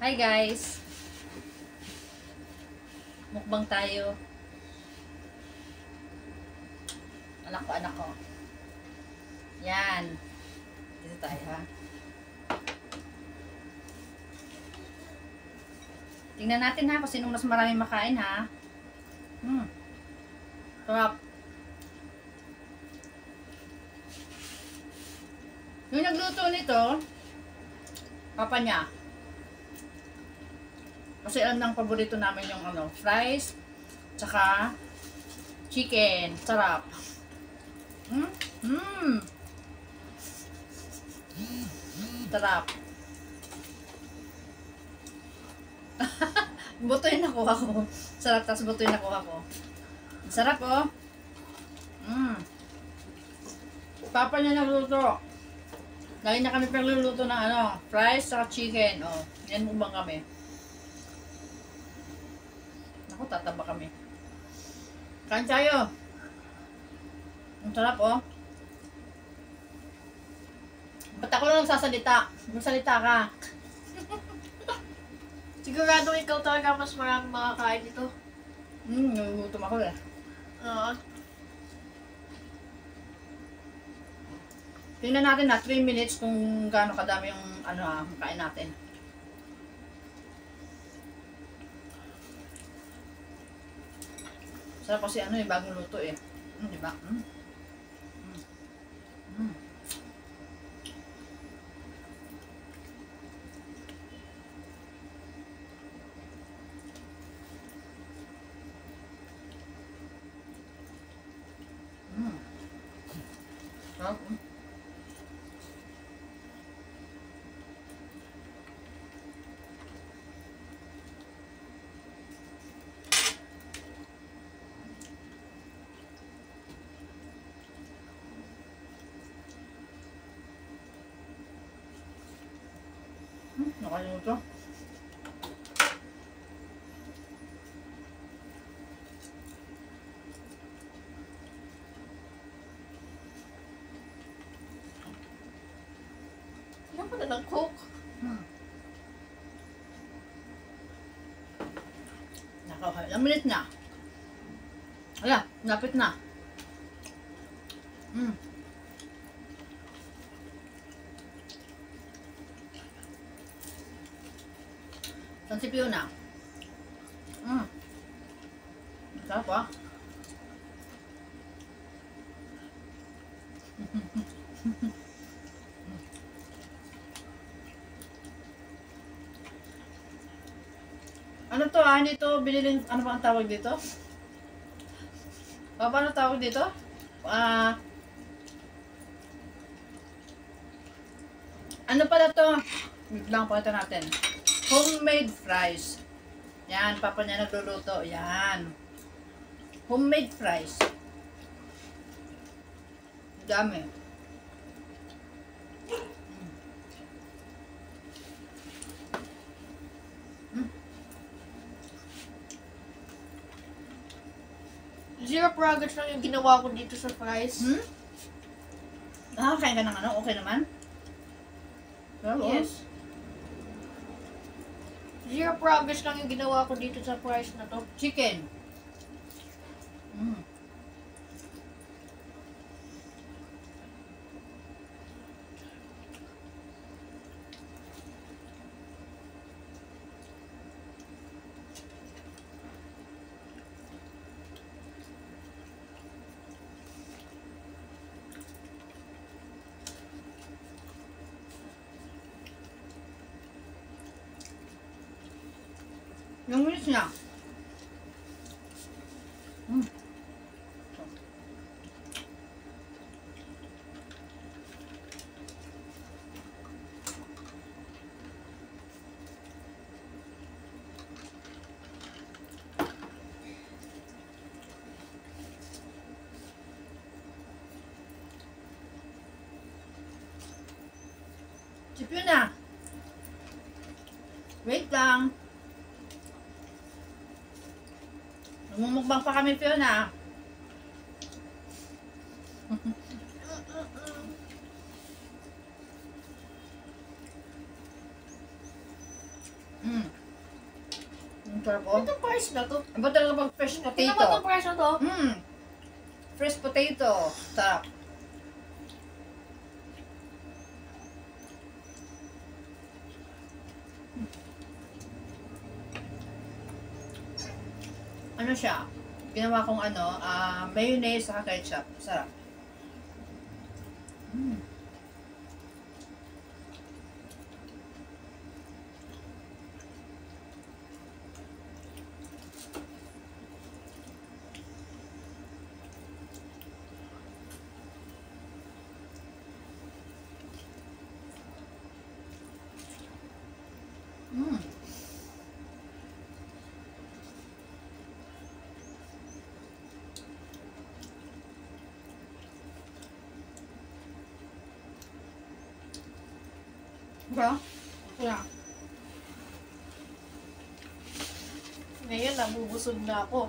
Hi guys! Mukbang tayo. Anak ko. Yan. Dito tayo ha. Tingnan natin ha kung sinong mas marami makain ha. Sarap. Yung nagluto nito, papa niya. Kasi alam ng paborito namin yung fries, tsaka chicken. Sarap. Sarap. Buto yung nakuha ko. Sarap, tas buto yung nakuha ko. Sarap oh. Papa niya nagluto. Lagi na kami pagluluto ng fries tsaka chicken. Oh, yan mukbang kami. Naku, tataba kami. Kain tayo. Ang sarap oh. Ba't ako lang nagsasalita? Magsalita ka. Sigurado ikaw talaga mas maraming makakain dito. Nagugutom ako eh. Oo. Tingnan natin na 3 minutes kung gaano kadami yung kain natin. Sarap kasi bagong luto eh. Di ba? Sarap. Nakalimutan. Ilan pa na ng Coke? Nakaw, ilang minutes na? Wala, napit na. Saan si Fiona? Sarap ah. Ano to hindi to biniling, ano ba ang tawag dito? Paano tawag dito? Ano pala to? Wait lang, pakita natin. Homemade fries. Yan, papa niya nagluluto. Yan. Homemade fries. Dami. Zero progress lang yung ginawa ko dito sa fries. Nakakain ka ng okay naman? Yes. Zero progress lang yung ginawa ko dito sa fries na to. Chicken. Yung minutes niya. Si Fiona. Wait lang. Mumukbang pa kami, Fiona. Sarap oh. Itong price na to. Iba talaga pag fresh Tingnan mo potato. itong price na to. Fresh potato. Sarap. Ano siya? Ginawa kong mayonnaise sa ketchup. Sarap. Diba? Ngayon, nabubusog na ako.